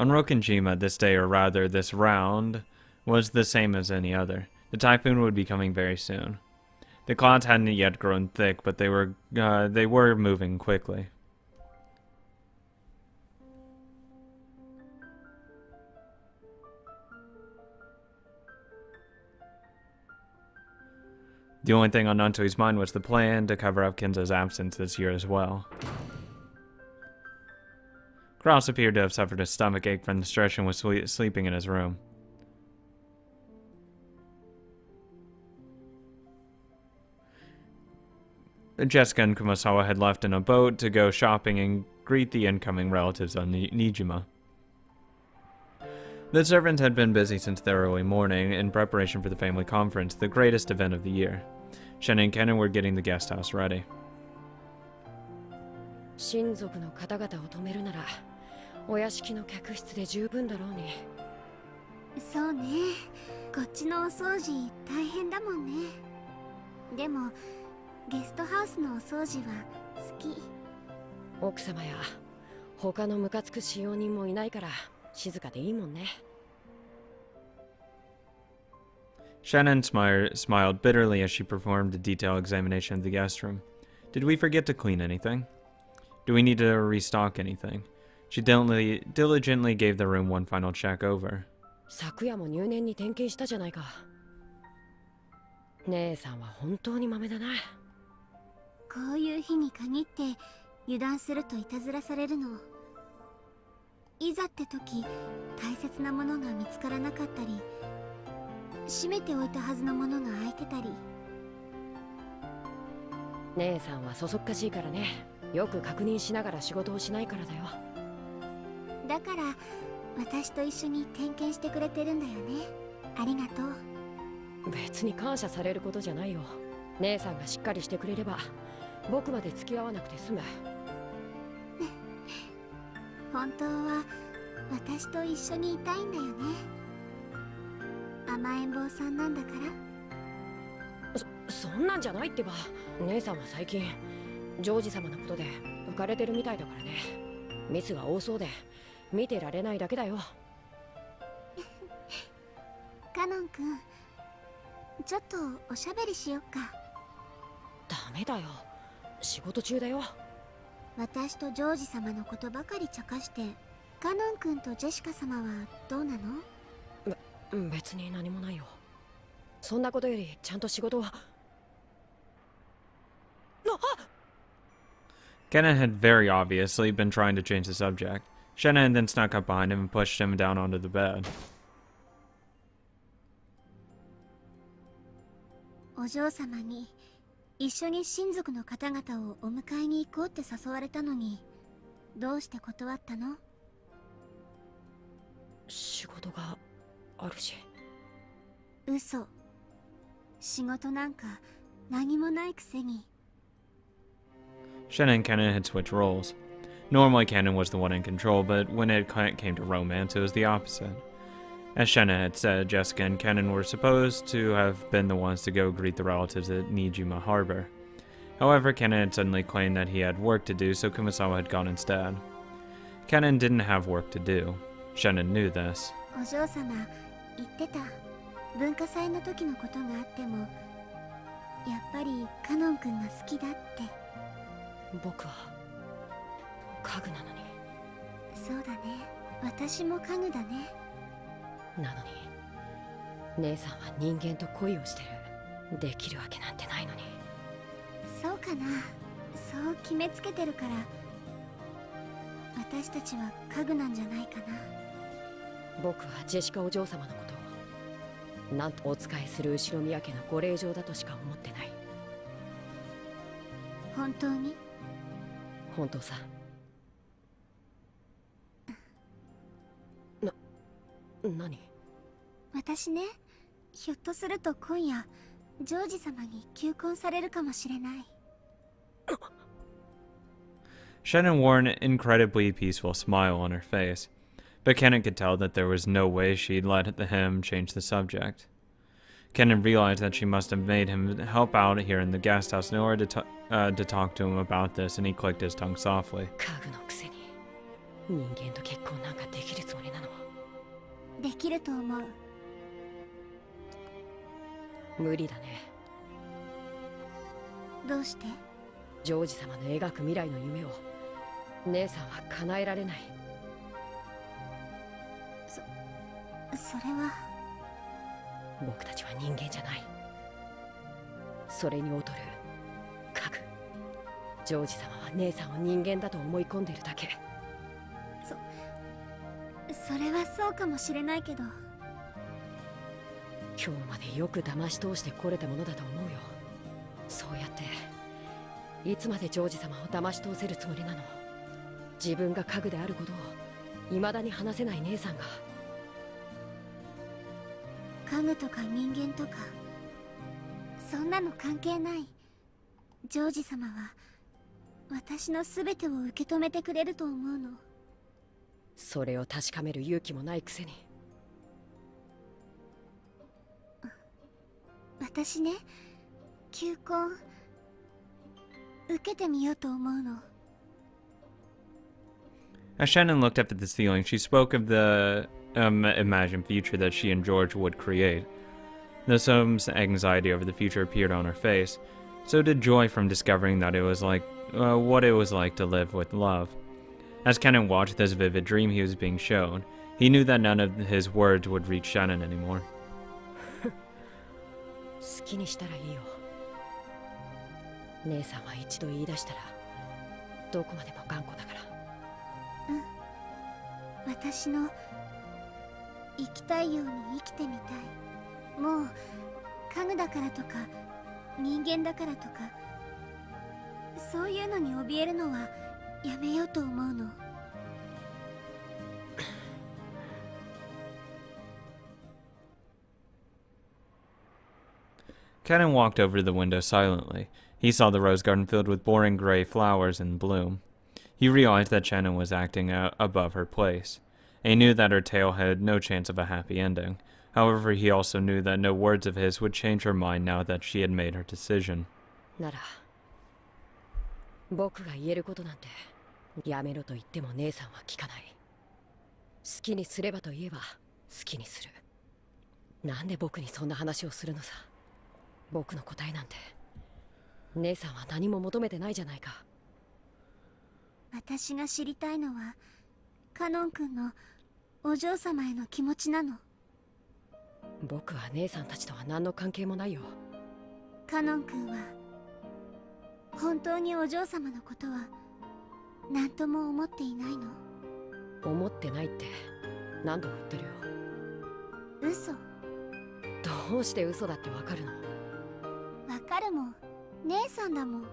On Rokenjima, this day, or rather this round, was the same as any other. The typhoon would be coming very soon. The clouds hadn't yet grown thick, but they were moving quickly. The only thing on Nantoi's mind was the plan to cover up Kinza's absence this year as well. Kraus appeared to have suffered a stomachache from the stretch and was sleeping in his room. Jessica and Kumasawa had left in a boat to go shopping and greet the incoming relatives on Nijima. The servants had been busy since the early morning in preparation for the family conference, the greatest event of the year. Shannon and Kenan were getting the guest house ready. 親族の方々を泊めるならお屋敷の客室で十分だろうね。そうね。こっちのお掃除大変だもんね。でもゲストハウスのお掃除は好き。奥様や他のムカつく使用人もいないから静かでいいもんね。Shannon smiled bitterly as she performed a detailed examination of the guest room. Did we forget to clean anything? Do we need to restock anything? She diligently gave the room one final check over. 昨夜も入念に点検したじゃないか。姉さんは本当に豆だな。こういう日に限って油断するといたずらされるの。いざって時、大切なものが見つからなかったり、閉めておいたはずのものが開いてたり。姉さんはそそっかしいからね。よく確認しながら仕事をしないからだよ。だから私と一緒に点検してくれてるんだよね。ありがとう。別に感謝されることじゃないよ。姉さんがしっかりしてくれれば僕まで付き合わなくて済む。本当は私と一緒にいたいんだよね。甘えん坊さんなんだから。そんなんじゃないってば。姉さんは最近ジョージ様のことで浮かれてるみたいだからね。ミスが多そうで見てられないだけだよ。カノン君、ちょっとおしゃべりしよっか。ダメだよ、仕事中だよ。私とジョージ様のことばかり茶化して、カノン君とジェシカ様はどうなの？別に何もないよ。そんなことよりちゃんと仕事は。Kenan had very obviously been trying to change the subject. Shannon then snuck up behind him and pushed him down onto the bed. お嬢様に一緒に親族の方々をお迎えに行こうって誘われたのに、どうして断ったの？仕事があるし。嘘。仕事なんか何もないくせに。Shannon and Kenan had switched roles. Normally Kenan was the one in control, but when it came to romance, it was the opposite. As Shannon had said, Jessica and Kenan were supposed to have been the ones to go greet the relatives at Nijima Harbor. However, Kenan had suddenly claimed that he had work to do, so Kumasawa had gone instead. Kenan didn't have work to do. Shannon knew this. お嬢様、言ってた。文化祭の時のことがあっても、やっぱりカノン君が好きだって。僕は家具なのに。そうだね。私も家具だね。なのに姉さんは人間と恋をしてる。できるわけなんてないのに。そうかな。そう決めつけてるから、私たちは家具なんじゃないかな。僕はジェシカお嬢様のことをなんとお仕えする後宮家のご令嬢だとしか思ってない。本当に？本当さ。何？私ね、ひょっとすると今夜ジョージ様に求婚されるかもしれない。Shannon wore an incredibly peaceful smile on her face, but Kenan could tell that there was no way she'd let him change the subject. Kenan realized that she must have made him help out here in the guest house in order to talk to him about this, and he clicked his tongue softly. 家具のくせに人間と結婚なんかできるつもりなの？できると思う。無理だね。どうして？ジョージ様の描く未来の夢を姉さんは叶えられない。それは。僕たちは人間じゃない。それに劣る家具。ジョージ様は姉さんを人間だと思い込んでるだけ。それはそうかもしれないけど。今日までよく騙し通してこれたものだと思うよ。そうやっていつまでジョージ様を騙し通せるつもりなの？自分が家具であることを未だに話せない姉さんが。家具とか人間とかそんなの関係ない。ジョージ様は私の全てを受け止めてくれると思うの。それを確かめる勇気もないくせに。私ね、求婚受けてみようと思うの。As Shannon looked up at the ceiling, she spoke of the imagined future that she and George would create. Though some anxiety over the future appeared on her face, so did joy from discovering that it was like what it was like to live with love. As Kenan watched this vivid dream he was being shown, he knew that none of his words would reach Shannon anymore. 好きにしたらいいよ。姉さんは一度言い出したらどこまでも頑固だから。私の生きたいように生きてみたい。もう家具だからとか人間だからとかそういうのに怯えるのはやめようと思うの。Kenan walked over to the window silently. He saw the rose garden filled with boring gray flowers in bloom. He realized that Shannon was acting above her place. He knew that her tale had no chance of a happy ending. However, he also knew that no words of his would change her mind now that she had made her decision. なら僕が言えることなんてやめろと言っても姉さんは聞かない。好きにすればと言えば好きにする。なんで僕にそんな話をするのさ。僕の答えなんて姉さんは何も求めてないじゃないか。私が知りたいのはカノン君のお嬢様への気持ちなの。僕は姉さんたちとは何の関係もないよ。カノン君は本当にお嬢様のことは何とも思っていないの？思ってないって何度も言ってるよ。嘘？どうして嘘だってわかるの？わかるもん。姉さんだもん。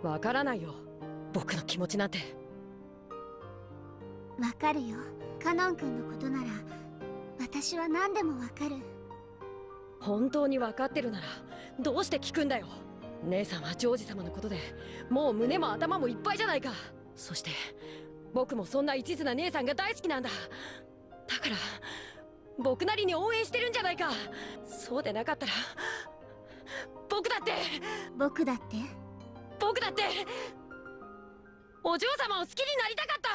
わからないよ、僕の気持ちなんて。わかるよ。カノン君のことなら私は何でもわかる。本当にわかってるならどうして聞くんだよ。姉さんはジョージ様のことでもう胸も頭もいっぱいじゃないか。そして僕もそんな一途な姉さんが大好きなんだ。だから僕なりに応援してるんじゃないか。そうでなかったら僕だってお嬢様を好きになりたかった。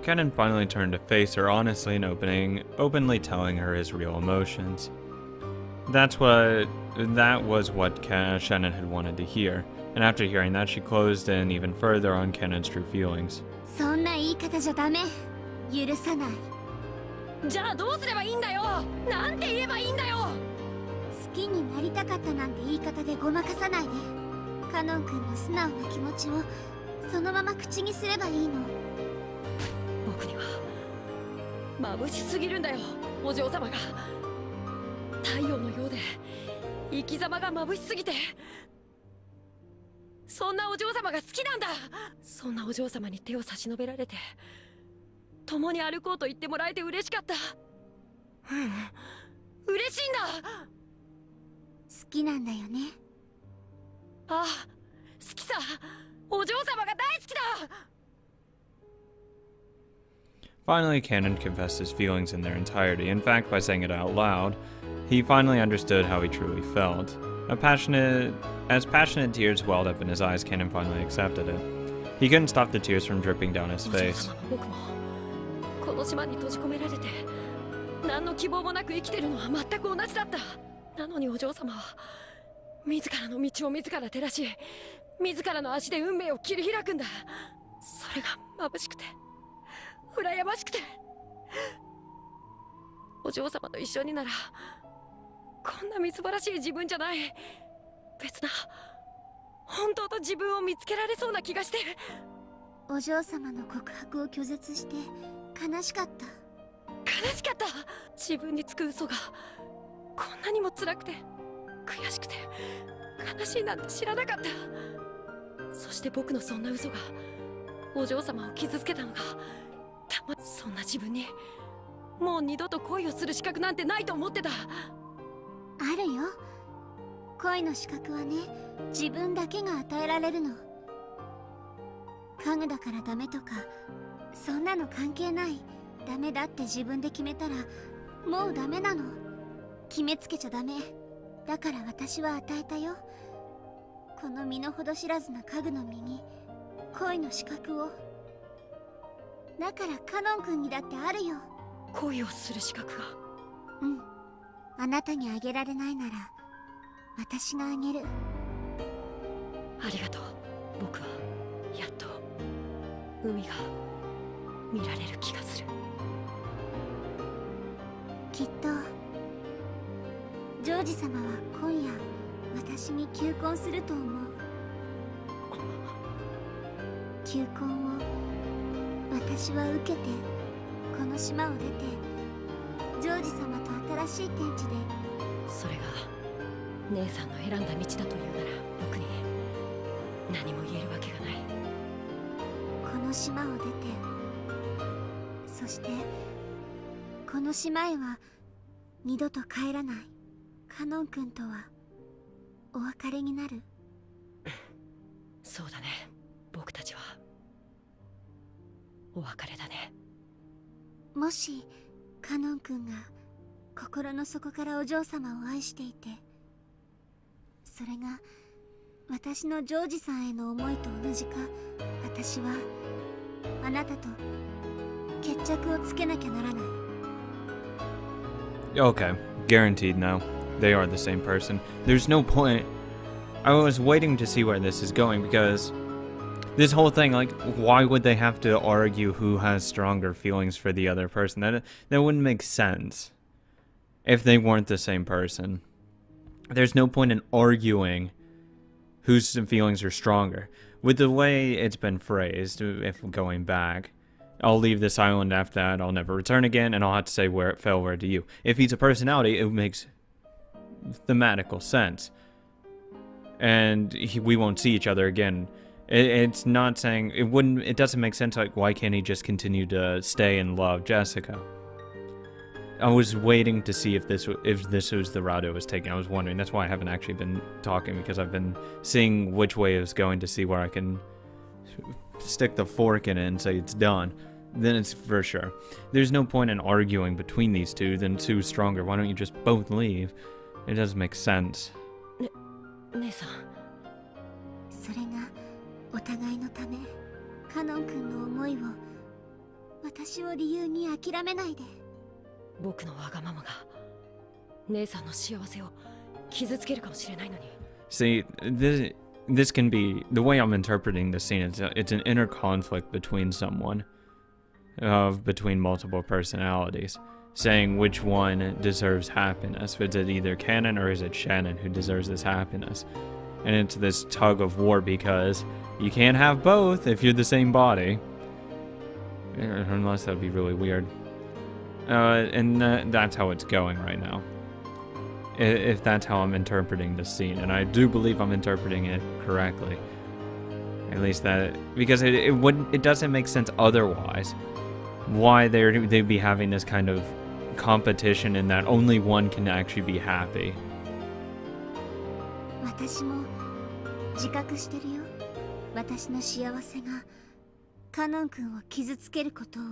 Kenan finally turned to face her honestly and openly telling her his real emotions. That was what Shannon had wanted to hear, and after hearing that, she closed in even further on Kenan's true feelings. そんな言い方じゃダメ。許さない。じゃあどうすればいいんだよ。なんて言えばいいんだよ。好きになりたかったなんて言い方でごまかさないで。カノン君の素直な気持ちをそのまま口にすればいいの。僕には眩しすぎるんだよ、お嬢様が。太陽のようで生き様が眩しすぎて。そんなお嬢様が好きなんだ。そんなお嬢様に手を差し伸べられて共に歩こうと言ってもらえて嬉しかった。嬉しいんだ。好きなんだよね。ああ、好きさ。お嬢様が大好きだ。Finally, Kenan confessed his feelings in their entirety. In fact, by saying it out loud, he finally understood how he truly felt. As passionate tears welled up in his eyes, Kenan finally accepted it. He couldn't stop the tears from dripping down his お嬢 face. 様も僕もこの島に閉じ込められて何の希望もなく生きてるのは全く同じだった。なのにお嬢様は自らの道を自ら照らし、自らの足で運命を切り開くんだ。それが眩しくて羨ましくて、お嬢様と一緒にならこんなみすぼらしい自分じゃない別な本当の自分を見つけられそうな気がして。お嬢様の告白を拒絶して悲しかった。悲しかった。自分につく嘘がこんなにも辛くて悔しくて悲しいなんて知らなかった。そして僕のそんな嘘がお嬢様を傷つけたのがそんな自分にもう二度と恋をする資格なんてないと思ってた。あるよ。恋の資格はね、自分だけが与えられるの。家具だからダメとかそんなの関係ない。ダメだって自分で決めたらもうダメなの。決めつけちゃダメ。だから私は与えたよ。この身の程知らずな家具の身に恋の資格を。だからカノン君にだってあるよ。恋をする資格が。うん。あなたにあげられないなら私があげる。ありがとう。僕はやっと海が見られる気がする。きっとジョージ様は今夜私に求婚すると思う。求婚を私は受けてこの島を出てジョージ様と新しい天地で。それが姉さんの選んだ道だというなら僕に何も言えるわけがない。この島を出て、そしてこの島へは二度と帰らないカノン君とはお別れになる。そうだね。僕たちはお別れだね。もしカノン君が心の底からお嬢様を愛していて、それが私のジョージさんへの思いと同じか、私はあなたと決着をつけなきゃならない。 Okay, guaranteed now. They are the same person. There's no point. I was waiting to see where this is going because this whole thing, like, why would they have to argue who has stronger feelings for the other person? That wouldn't make sense if they weren't the same person. There's no point in arguing whose feelings are stronger. With the way it's been phrased, if going back, I'll leave this island after that, I'll never return again, and I'll have to say where it fell, where to you. If he's a personality, it makes thematical sense. And we won't see each other again. It's not saying, it doesn't make sense, like, why can't he just continue to stay and love Jessica? I was waiting to see if this was the route it was taking. I was wondering. That's why I haven't actually been talking, because I've been seeing which way it was going to see where I can stick the fork in it and say it's done. Then it's for sure. There's no point in arguing between these two. Then who's stronger? Why don't you just both leave? It doesn't make sense. 姉さん。それがお互いのため、カノン君の思いを私を理由に諦めないで。僕のわがままが姉さんの幸せを傷つけるかもしれないのに。See, this can be the way I'm interpreting this scene. It's an inner conflict between someone, between multiple personalities, saying which one deserves happiness. Is it either Kenan or is it Shannon who deserves this happiness? And it's this tug of war because you can't have both if you're the same body, unless that'd be really weird. And that's how it's going right now. If that's how I'm interpreting the scene, and I do believe I'm interpreting it correctly. At least that, because it doesn't make sense otherwise. Why they'd be having this kind of competition in that only one can actually be happy. 私も自覚してるよ。私の幸せがカノン君を傷つけることを。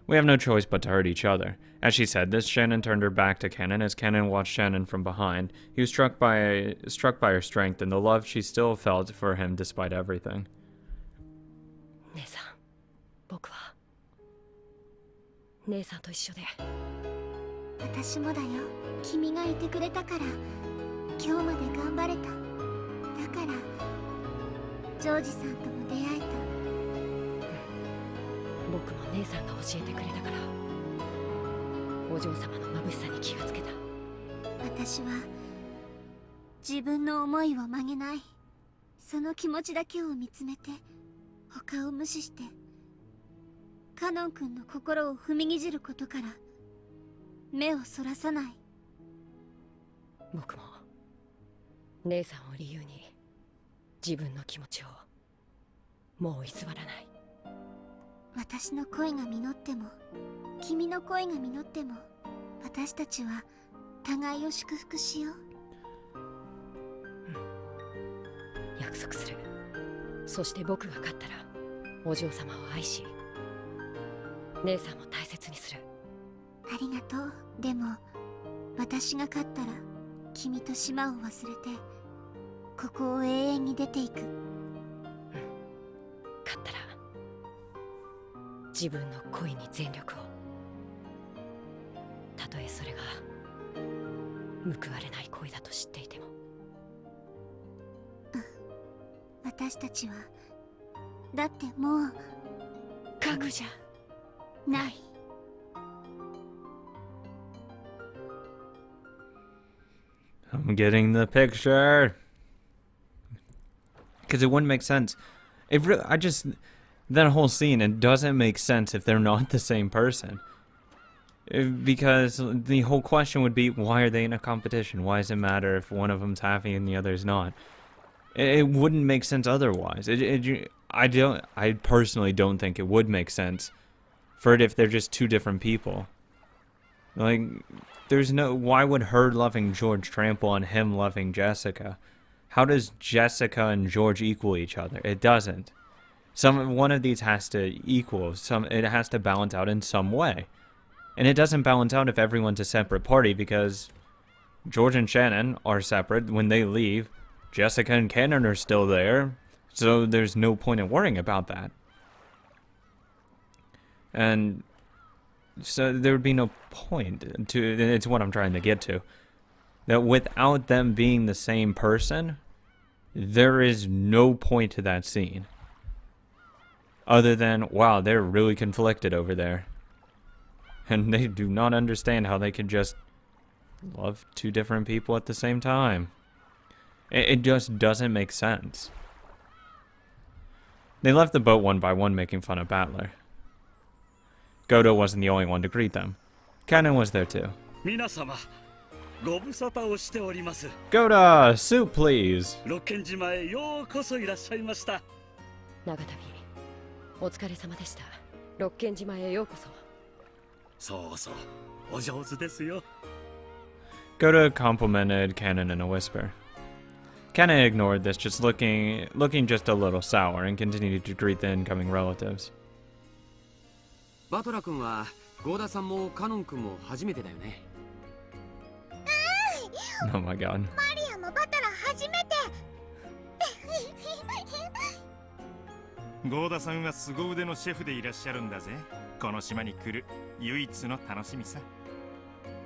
We have no choice but to hurt each other. As she said this, Shannon turned her back to Kenan. As Kenan watched Shannon from behind, he was struck by her strength and the love she still felt for him despite everything. 姉さん、僕は姉さんと一緒で。私もだよ。君がいてくれたから今日まで頑張れた。だからジョージさんとも出会えた。僕も姉さんが教えてくれたからお嬢様の眩しさに気がつけた。私は自分の思いを曲げない。その気持ちだけを見つめて他を無視してカノン君の心を踏みにじることから目をそらさない。僕も姉さんを理由に自分の気持ちをもう偽らない。私の恋が実っても君の恋が実っても私たちは互いを祝福しよう。約束する。そして僕が勝ったらお嬢様を愛し姉さんも大切にする。ありがとう。でも私が勝ったら君と島を忘れてここを永遠に出ていく。勝ったら自分の恋に全力を。たとえそれが報われない恋だと知っていても。私たちはだってもう家具じゃない。I'm getting the picture. Because it wouldn't make sense. That whole scene, it doesn't make sense if they're not the same person. Because the whole question would be, why are they in a competition? Why does it matter if one of them's happy and the other's not? It wouldn't make sense otherwise. I personally don't think it would make sense for it if they're just two different people. Like, why would her loving George trample on him loving Jessica? How does Jessica and George equal each other? It doesn't. One of these has to equal, it has to balance out in some way. And it doesn't balance out if everyone's a separate party, because George and Shannon are separate. When they leave, Jessica and Kenan are still there, so there's no point in worrying about that. And so there would be no point to, it's what I'm trying to get to, that without them being the same person, there is no point to that scene. Other than, wow, they're really conflicted over there. And they do not understand how they can just love two different people at the same time. It just doesn't make sense. They left the boat one by one, making fun of Battler. Godo wasn't the only one to greet them. Kenan was there too. Goda, soup please. 長旅お疲れ様でした。六軒島へようこそ。そうそう、お上手ですよ。Goda complimented Kenan in a whisper. Kenan ignored this, just looking just a little sour, and continued to greet the incoming relatives. バトラ君はゴーダさんもカノン君も初めてだよね。Oh my god. マリアもバトラ初めて。ゴーダさんは凄腕のシェフでいらっしゃるんだぜ。この島に来る唯一の楽しみさ。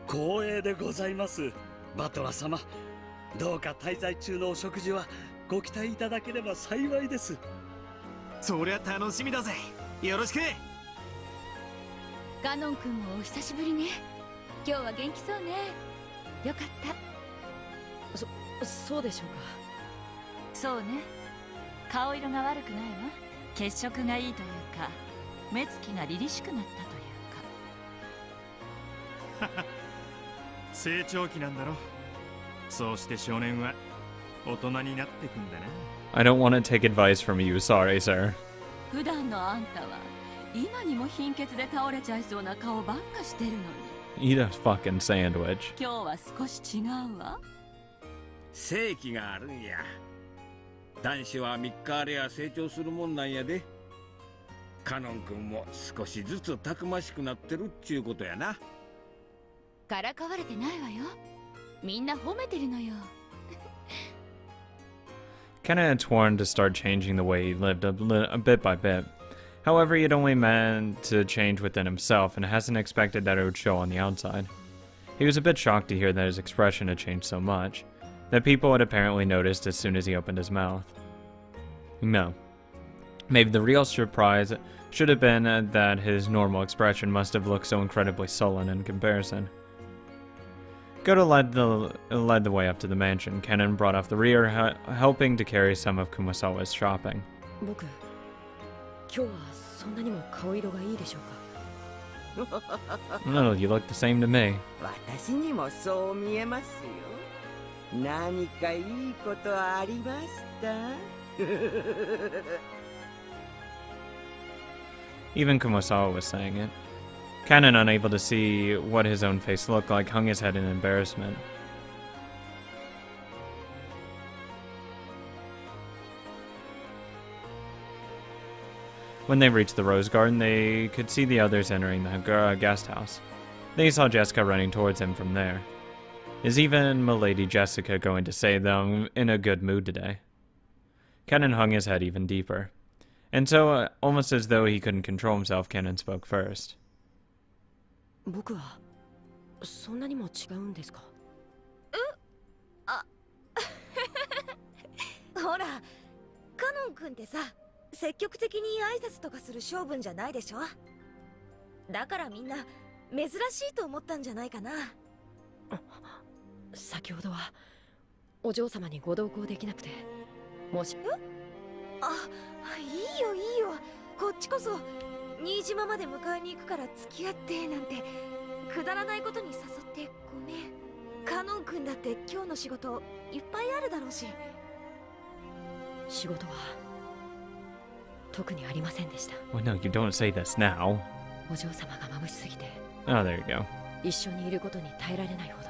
光栄でございます。バトラ様、どうか滞在中のお食事はご期待いただければ幸いです。そりゃ楽しみだぜ。よろしく。カノン君もお久しぶりね。今日は元気そうね。よかった。そうでしょうか。そうね。顔色が悪くないわ。血色がいいというか、目つきが凛々しくなったというか。成長期なんだろ。そうして少年は大人になってくんだな。I don't want to take advice from you, sorry, sir. 普段のあんたは今にも貧血で倒れちゃいそうな顔ばっかしてるのに。Eat a fucking sandwich. 今日は少し違うわ。正気があるんや。男子は3日あれや成長するもんなんやで。カノン君も少しずつたくましくなってるっちゅうことやな。からかわれてないわよ。みんな褒めてるのよ。Kenan had sworn to start changing the way he lived a bit by bit. However, he had only meant to change within himself and hasn't expected that it would show on the outside. He was a bit shocked to hear that his expression had changed so much, that people had apparently noticed as soon as he opened his mouth. No. Maybe the real surprise should have been that his normal expression must have looked so incredibly sullen in comparison. Goto led the way up to the mansion. Kenan brought off the rear, helping to carry some of Kumasawa's shopping. 僕、今日はそんなにも顔色がいいでしょうか。 No, you look the same to me. 私にもそう見えますよ。何かいいことありました？ Even Kumasawa was saying it. Kenan, unable to see what his own face looked like, hung his head in embarrassment. When they reached the rose garden, they could see the others entering the guest house. They saw Jessica running towards him from there. Is even Milady Jessica going to say them in a good mood today? Kenan hung his head even deeper. And so, almost as though he couldn't control himself, Kenan spoke first. 僕はそんなにも違うんですか？ほら、カノン君ってさ、積極的に挨拶とかする性分じゃないでしょ。だからみんな珍しいと思ったんじゃないかな。先ほどはお嬢様にご同行できなくて、もし…いいよいいよ。こっちこそ新島まで迎えに行くから付き合ってなんてくだらないことに誘ってごめん。カノン君だって今日の仕事いっぱいあるだろうし。仕事は特にありませんでした。 Well, no, you don't say this now. お嬢様が眩しすぎて、 Oh, there you go. 一緒にいることに耐えられないほど。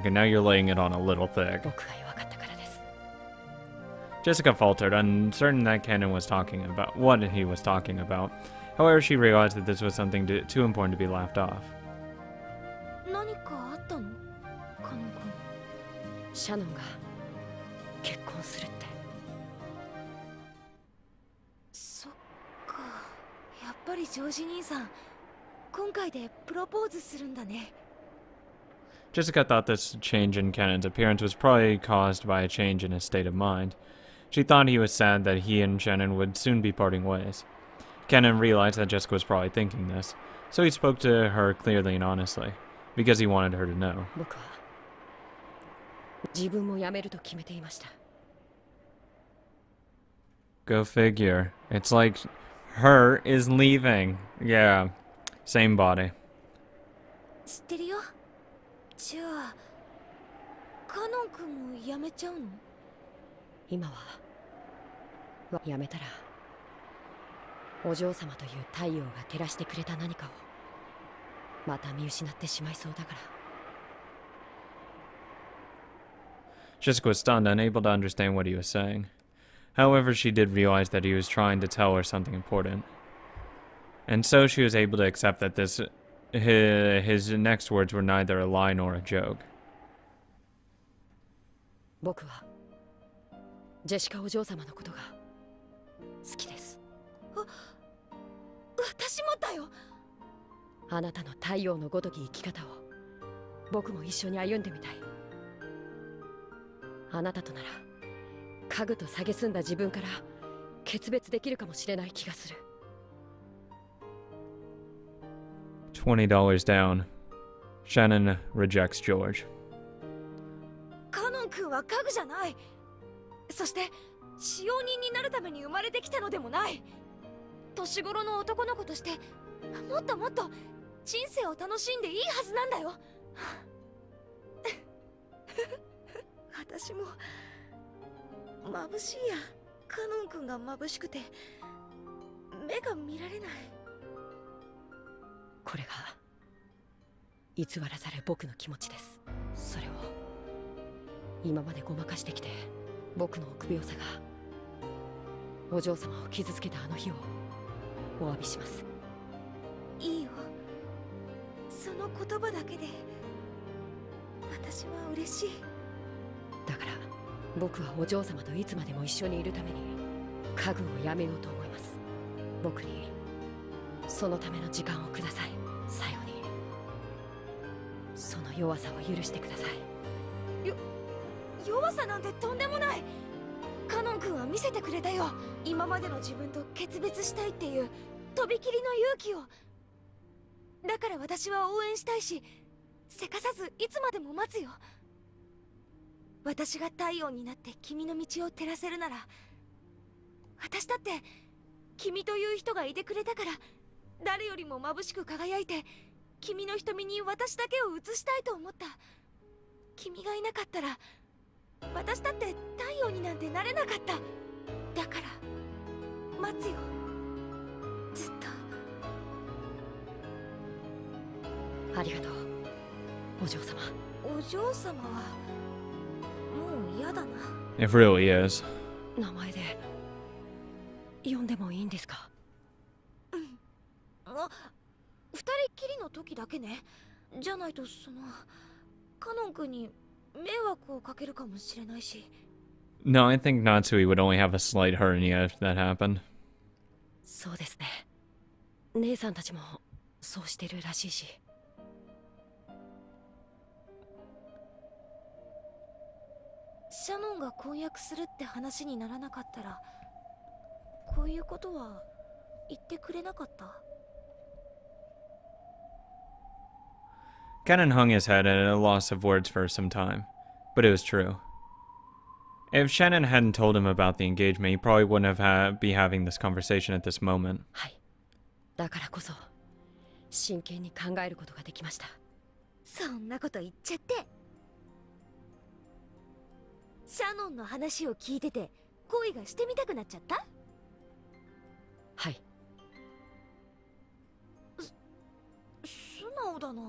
Okay, now you're laying it on a little thick. 僕が弱かったからです。 Jessica faltered, uncertain that Kenan was talking about what he was talking about. However, she realized that this was something too important to be laughed off. 何かあったの？カノン君。シャノンが結婚するって。そっか。やっぱりジョージ兄さん、今回でプロポーズするんだね。 Jessica thought this change in Kenan's appearance was probably caused by a change in his state of mind. She thought he was sad that he and Shannon would soon be parting ways. Kenan realized that Jessica was probably thinking this, so he spoke to her clearly and honestly, because he wanted her to know. 僕は自分も辞めると決めていました。 Go figure. It's like her is leaving. Yeah, same body. 知ってるよ。じゃあカノン君も辞めちゃうの？今は辞めたらお嬢様という太陽が照らしてくれた何かをまた見失ってしまいそうだから。 Jessica was stunned, unable to understand what he was saying. However, she did realize that he was trying to tell her something important. And so she was able to accept that his next words were neither a lie nor a joke. 僕はジェシカお嬢様のことが好きです。私もだよ。あなたの太陽のごとき生き方を僕も一緒に歩んでみたい。あなたとなら家具と蔑んだ自分から決別できるかもしれない気がする。 $20 down. Shannon rejects George. カノン君は家具じゃない。そして使用人になるために生まれてきたのでもない。年頃の男の子としてもっともっと人生を楽しんでいいはずなんだよ。私も眩しいや。カノン君が眩しくて目が見られない。これが偽らざる僕の気持ちです。それを今までごまかしてきて僕の臆病さがお嬢様を傷つけたあの日をお詫びします。いいよ、その言葉だけで私は嬉しい。だから僕はお嬢様といつまでも一緒にいるために家具をやめようと思います。僕にそのための時間をください。最後にその弱さを許してください。弱さなんてとんでもない。カノン君は見せてくれたよ。今までの自分と決別したいっていうとびきりの勇気を。だから私は応援したいし、せかさずいつまでも待つよ。私が太陽になって君の道を照らせるなら、私だって君という人がいてくれたから誰よりも眩しく輝いて君の瞳に私だけを映したいと思った。君がいなかったら私だって太陽になんてなれなかった。だから待つよ、ずっと。ありがとう、お嬢様。お嬢様はもう嫌だな。 It really is. 名前で呼んでもいいんですか？二人っきりの時だけね。じゃないとカノン君に迷惑をかけるかもしれないし。 No, I think Natsui would only have a slight hernia if that happened. そうですね。姉さんたちもそうしてるらしいし。シャノンが婚約するって話にならなかったらこういうことは言ってくれなかった。 Kenan hung his head at a loss of words for some time, but it was true. If Shannon hadn't told him about the engagement, he probably wouldn't have be having this conversation at this moment. はい。だからこそ真剣に考えることができました。そんなこと言っちゃって。シャノンの話を聞いてて恋がしてみたくなっちゃった？はい。素直だな。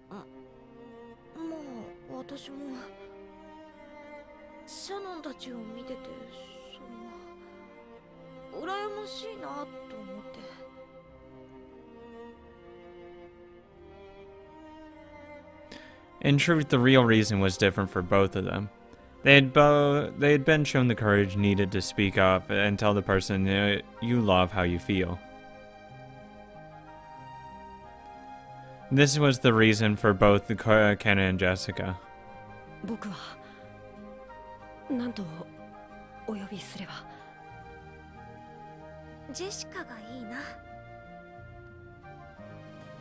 まあ私もシャノンたちを見てて羨ましいなと思って。In truth, the real reason was different for both of them. They had been shown the courage needed to speak up and tell the person you love how you feel. This was the reason for both Kenan and Jessica. 僕は何とお呼びすれば？ジェシカがいいな。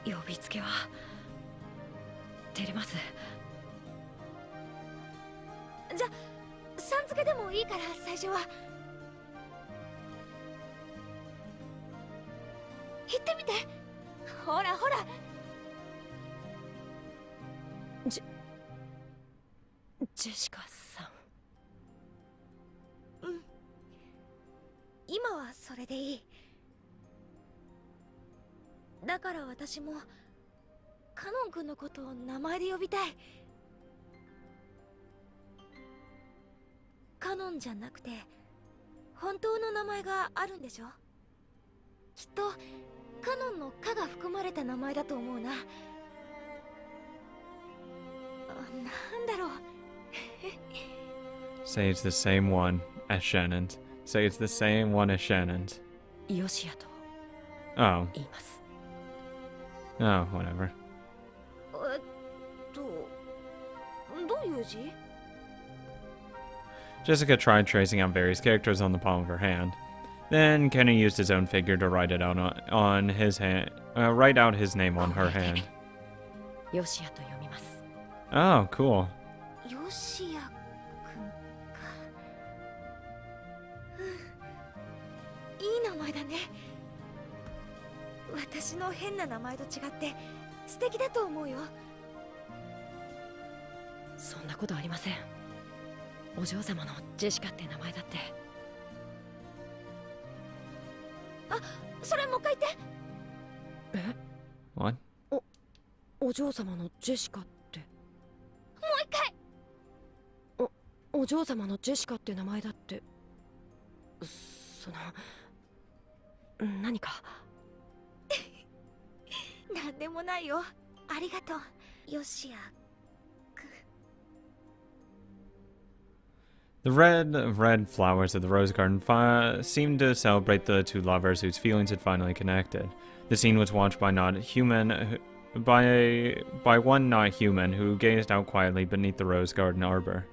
呼びつけは照れます。じゃさん付けでもいいから最初は。言ってみて。ほらほら。ジェシカさん。うん。今はそれでいい。だから私もカノン君のことを名前で呼びたい。カノンじゃなくて本当の名前があるんでしょ？きっとカノンの「カ」が含まれた名前だと思うな。なんだろう。Say it's the same one as Shannon's. Say it's the same one as Shannon's. ヨシアと Oh. 言います。Oh, whatever. どういう字？ Jessica tried tracing out various characters on the palm of her hand. Then Kenan used his own figure to write it out on his hand. Write out his name on her hand. ヨシアと読みます。 Oh, cool. ヨシア君か。いい名前だね。私の変な名前と違って素敵だと思うよ。そんなことありません。お嬢様のジェシカって名前だって。あ、それもう一回言って。え？ What? お嬢様のジェシカって。もう一回。お嬢様のジェシカって名前だって。何かなんでもないよ。ありがとう、ヨシア。The red flowers of the rose garden seemed to celebrate the two lovers whose feelings had finally connected. The scene was watched by one not human who gazed out quietly beneath the rose garden arbor.